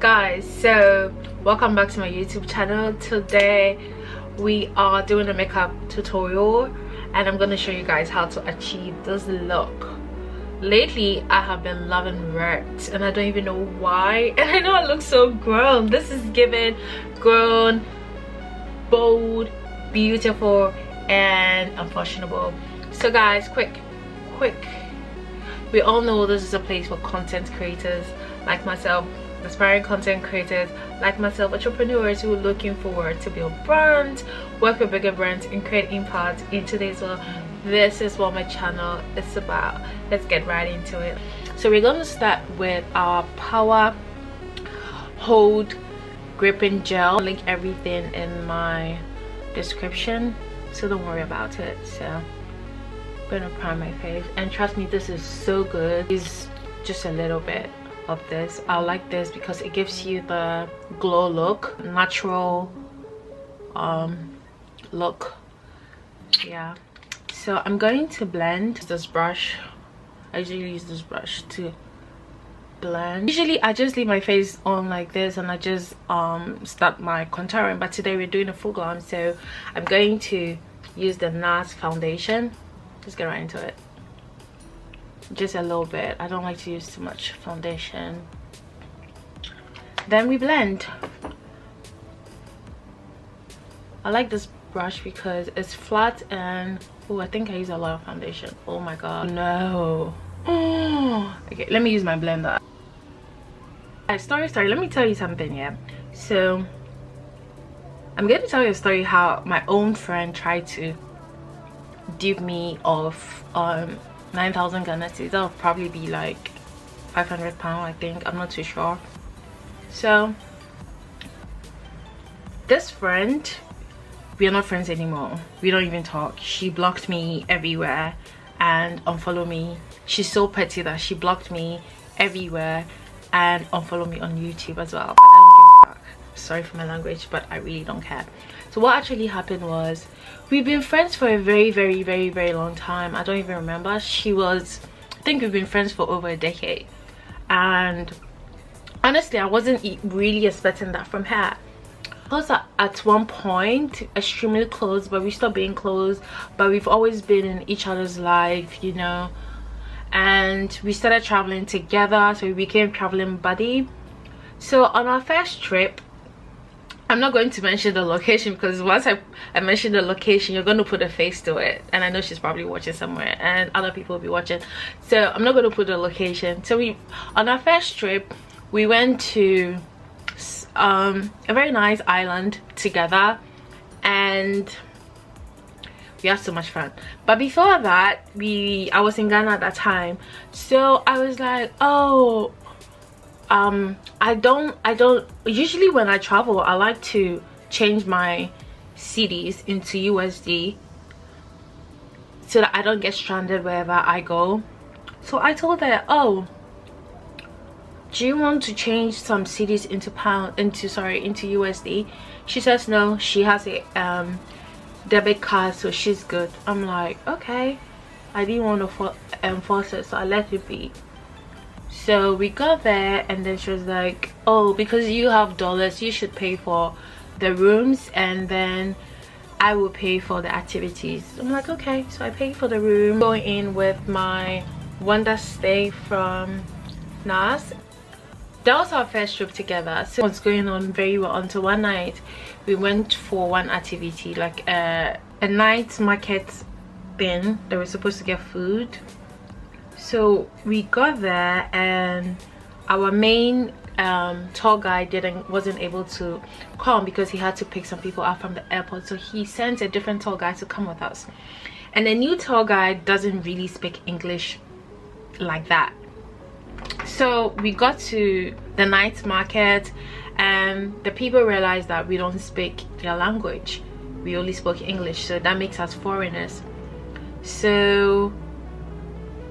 Guys, so welcome back to my YouTube channel. Today we are doing a makeup tutorial and I'm going to show you guys how to achieve this look. Lately I have been loving red and I don't even know why, and I know I look so grown. This is giving grown, bold, beautiful and unfashionable. So guys, quick, we all know this is a place for content creators like myself, aspiring content creators like myself, entrepreneurs who are looking forward to build brands, work with bigger brands and create impact in today's world. This is what my channel is about. Let's get right into it. So we're going to start with our power hold gripping gel. I'll link everything in my description, so don't worry about it. So I'm gonna prime my face, and trust me, this is so good. It's just a little bit of this. I like this because it gives you the glow look, natural look. Yeah, so I'm going to blend this brush. I usually use this brush to blend. Usually I just leave my face on like this and I just start my contouring, but today we're doing a full glam, so I'm going to use the NARS foundation. Let's get right into it. Just a little bit. I don't like to use too much foundation. Then we blend. I like this brush because it's flat and oh, I think I use a lot of foundation. Oh my god, no. Oh, okay, let me use my blender. Story, let me tell you something. Yeah, so I'm going to tell you a story how my own friend tried to dupe me of 9,000 Ghana cedis. That would probably be like £500, I think. I'm not too sure. So this friend, we are not friends anymore. We don't even talk. She blocked me everywhere and unfollowed me. She's so petty that she blocked me everywhere and unfollowed me on YouTube as well. But I don't give a fuck. Sorry for my language, but I really don't care. So what actually happened was, we've been friends for a very long time. I don't even remember. I think we've been friends for over a decade, and honestly I wasn't really expecting that from her. Close at one point, extremely close, but we stopped being close, but we've always been in each other's life, you know. And we started traveling together, so we became traveling buddy. So on our first trip, I'm not going to mention the location because once I mention the location, you're going to put a face to it, and I know she's probably watching somewhere and other people will be watching, so I'm not going to put the location. So on our first trip, we went to a very nice island together and we had so much fun. But before that, I was in Ghana at that time, so I was like, oh, I don't usually when I travel I like to change my cedis into USD so that I don't get stranded wherever I go. So I told her, oh, do you want to change some cedis into into USD? She says no, she has a debit card, so she's good. I'm like, okay. I didn't want to enforce it, so I let it be. So we got there and then she was like, oh, because you have dollars, you should pay for the rooms and then I will pay for the activities. I'm like, okay. So I paid for the room, going in with my wonder stay from NARS. That was our first trip together, so it was going on very well until one night we went for one activity, like a night market thing. They were supposed to get food. So we got there and our main tour guide wasn't able to come because he had to pick some people up from the airport, so he sent a different tour guide to come with us. And the new tour guide doesn't really speak English like that. So we got to the night market and the people realized that we don't speak their language, we only spoke English, so that makes us foreigners. So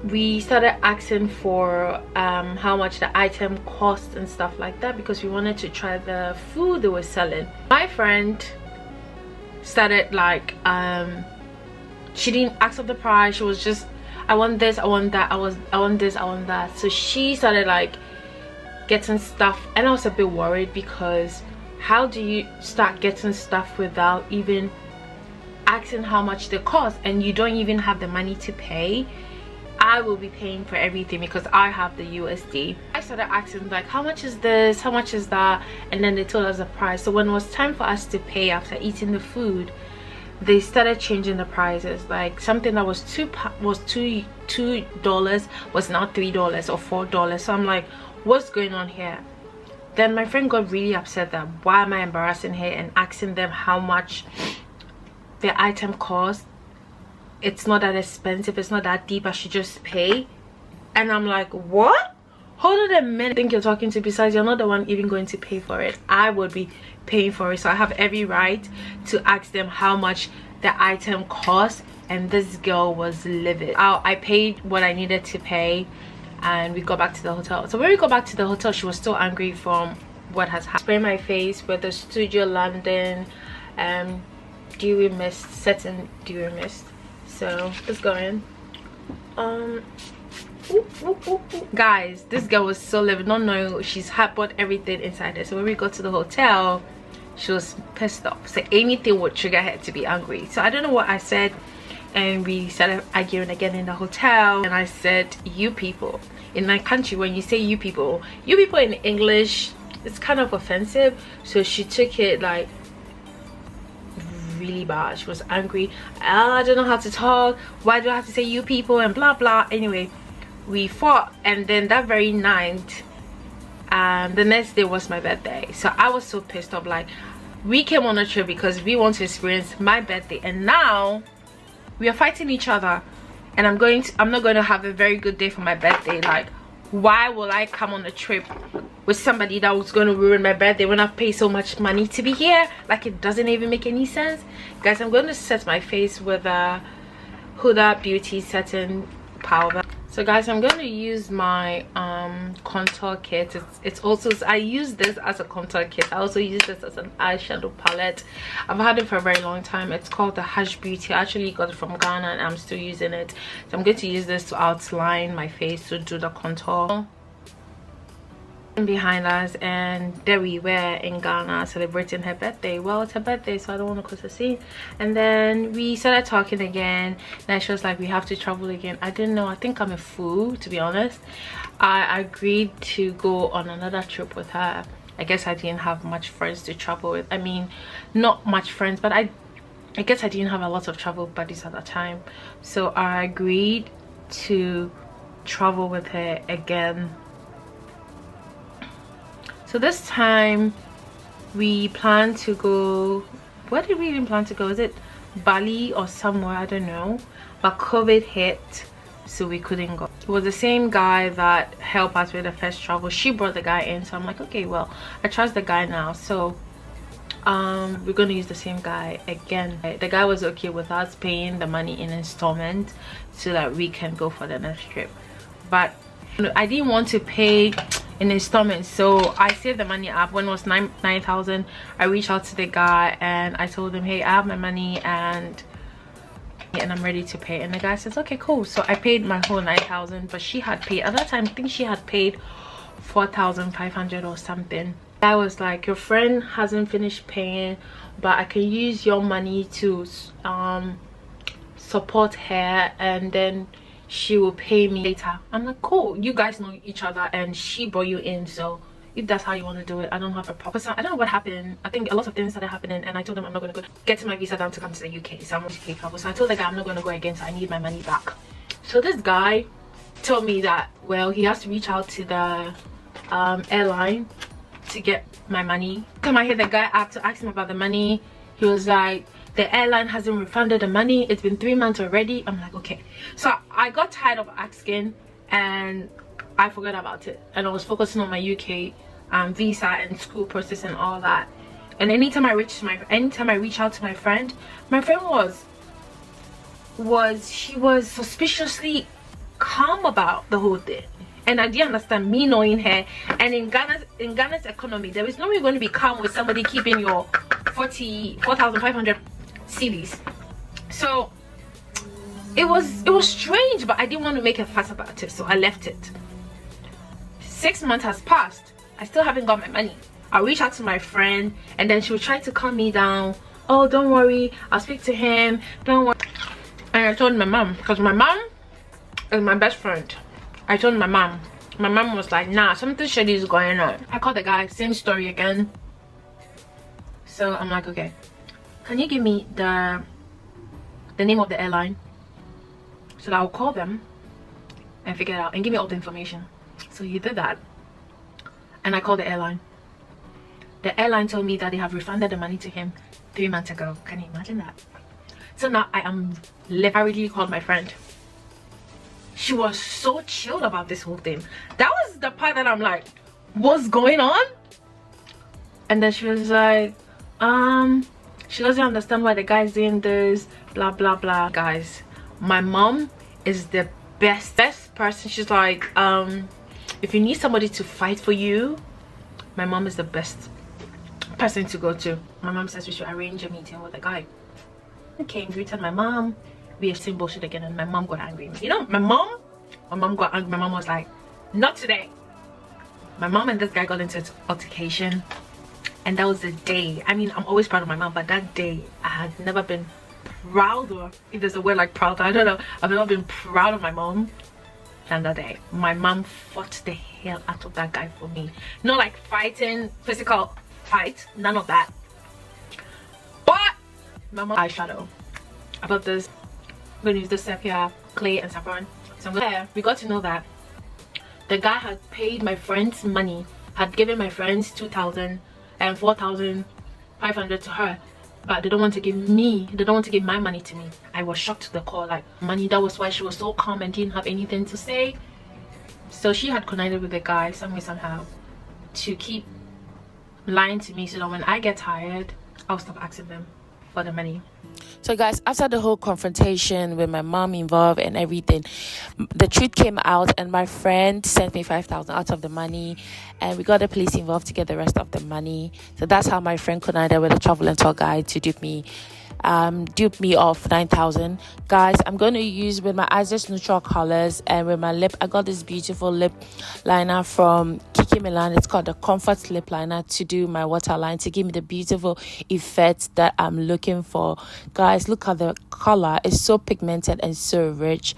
we started asking for how much the item cost and stuff like that because we wanted to try the food they were selling. My friend started like she didn't ask of the price. She was just, I want this, I want that, I want this, I want that. So she started like getting stuff, and I was a bit worried because how do you start getting stuff without even asking how much they cost, and you don't even have the money to pay? I will be paying for everything because I have the USD. I started asking like, how much is this, how much is that, and then they told us the price. So when it was time for us to pay after eating the food, they started changing the prices. Like something that was $2 was now $3 or $4. So I'm like, what's going on here? Then my friend got really upset that why am I embarrassing her and asking them how much the item cost. It's not that expensive, it's not that deep, I should just pay. And I'm like, what? Hold on a minute. I think you're talking to, besides you're not the one even going to pay for it. I would be paying for it, so I have every right to ask them how much the item costs. And this girl was livid. I paid what I needed to pay, and we got back to the hotel. So when we got back to the hotel, she was still angry from what has happened. Spray my face with the Studio London dewy mist, setting dewy mist. So let's go in. Guys, this girl was so livid, not knowing she's had bought everything inside there. So when we got to the hotel, she was pissed off. So anything would trigger her to be angry. So I don't know what I said, and we started arguing again in the hotel. And I said, you people in my country, when you say you people in English, it's kind of offensive. So she took it like really bad. She was angry. I don't know how to talk, why do I have to say you people, and blah blah. Anyway, we fought, and then that very night, the next day was my birthday. So I was so pissed off. Like, we came on a trip because we want to experience my birthday, and now we are fighting each other, and I'm not going to have a very good day for my birthday. Like, why will I come on a trip with somebody that was going to ruin my birthday when I've paid so much money to be here? Like, it doesn't even make any sense. Guys, I'm going to set my face with a Huda Beauty setting powder. So guys, I'm going to use my contour kit. It's also, I use this as a contour kit. I also use this as an eyeshadow palette. I've had it for a very long time. It's called the Hush Beauty. I actually got it from Ghana, and I'm still using it. So I'm going to use this to outline my face, to do the contour behind us. And there we were in Ghana celebrating her birthday. Well, it's her birthday, so I don't want to cause a scene. And then we started talking again, and she was like, we have to travel again. I didn't know. I think I'm a fool, to be honest. I agreed to go on another trip with her. I guess I didn't have much friends to travel with. I mean, not much friends, but I guess I didn't have a lot of travel buddies at that time. So I agreed to travel with her again. So this time we plan to go, where did we even plan to go? Is it Bali or somewhere? I don't know. But COVID hit, so we couldn't go. It was the same guy that helped us with the first travel. She brought the guy in, so I'm like, okay, well, I trust the guy now. So we're gonna use the same guy again. The guy was okay with us paying the money in installment so that we can go for the next trip. But I didn't want to pay in installments, so I saved the money up. When it was 9,000, I reached out to the guy and I told him, hey, I have my money and I'm ready to pay. And the guy says, okay, cool. So I paid my whole 9,000, but she had paid at that time, I think she had paid 4,500 or something. I was like, your friend hasn't finished paying, but I can use your money to support her, and then she will pay me later. I'm like, cool, you guys know each other and she brought you in, so if that's how you want to do it, I don't have a problem. So I don't know what happened. I think a lot of things started happening, and I told them I'm not going to go get my visa down to come to the UK, so I'm going to take travel. So I told the guy I'm not going to go again, so I need my money back. So this guy told me that, well, he has to reach out to the airline to get my money. Come I hear the guy up to ask him about the money. He was like, the airline hasn't refunded the money, it's been 3 months already. I'm like, okay. So I got tired of asking and I forgot about it, and I was focusing on my UK visa and school process and all that. And anytime I reach out to my friend was suspiciously calm about the whole thing. And I didn't understand, me knowing her. And in Ghana's economy, there is no way going to be calm with somebody keeping your 4,500 cedis. So it was strange, but I didn't want to make a fuss about it, so I left it. 6 months has passed. I still haven't got my money. I'll reach out to my friend and then she'll try to calm me down. Oh, don't worry, I'll speak to him, don't worry. And I told my mom, because my mom is my best friend. I told my mom. My mom was like, nah, something shady is going on. I called the guy, same story again. So I'm like, okay, can you give me the name of the airline so that I'll call them and figure it out and give me all the information? So he did that, and I called the airline. The airline told me that they have refunded the money to him 3 months ago. Can you imagine that? So now I am literally called my friend. She was so chilled about this whole thing. That was the part that I'm like, what's going on? And then she was like, she doesn't understand why the guy's doing this, blah blah blah. Guys, my mom is the best person. She's like, if you need somebody to fight for you, my mom is the best person to go to. My mom says we should arrange a meeting with the guy. I came, greeted my mom. We have seen bullshit again, and my mom got angry. You know, my mom got angry. My mom was like, not today. My mom and this guy got into an altercation, and that was the day. I mean, I'm always proud of my mom, but that day I had never been prouder, if there's a word like proud, I don't know. I've never been proud of my mom than that day. My mom fought the hell out of that guy for me. Not like fighting, physical fight, none of that. But my mom eyeshadow. I bought this. I'm gonna use this sepia, clay, and saffron. So we got to know that the guy had paid my friend's money, had given my friends 2,000 and 4,500 to her, but they don't want to give me, they don't want to give my money to me. I was shocked to the core, like, money. That was why she was so calm and didn't have anything to say. So she had connived with the guy some way somehow to keep lying to me, so that when I get tired, I'll stop asking them for the money. So guys, after the whole confrontation with my mom involved and everything, the truth came out, and my friend sent me 5,000 out of the money, and we got the police involved to get the rest of the money. So that's how my friend connived with a travel and tour guide to dupe me off 9,000. Guys, I'm going to use with my eyes neutral colors, and with my lip, I got this beautiful lip liner from Kiko Milano. It's called the Comfort Lip Liner, to do my waterline, to give me the beautiful effect that I'm looking for. Guys, look at the color. It's so pigmented and so rich.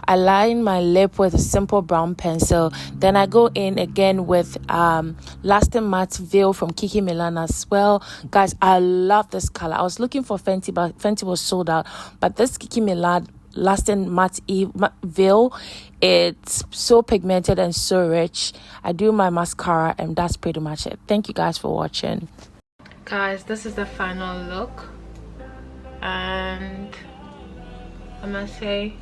I line my lip with a simple brown pencil. Then I go in again with Lasting Matte Veil from Kiko Milano as well. Guys, I love this color. I was looking for Fenty, but Fenty was sold out. But this Kiko Milano Lasting Matte Veil, it's so pigmented and so rich. I do my mascara, and that's pretty much it. Thank you guys for watching. Guys, this is the final look, and I must say,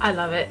I love it.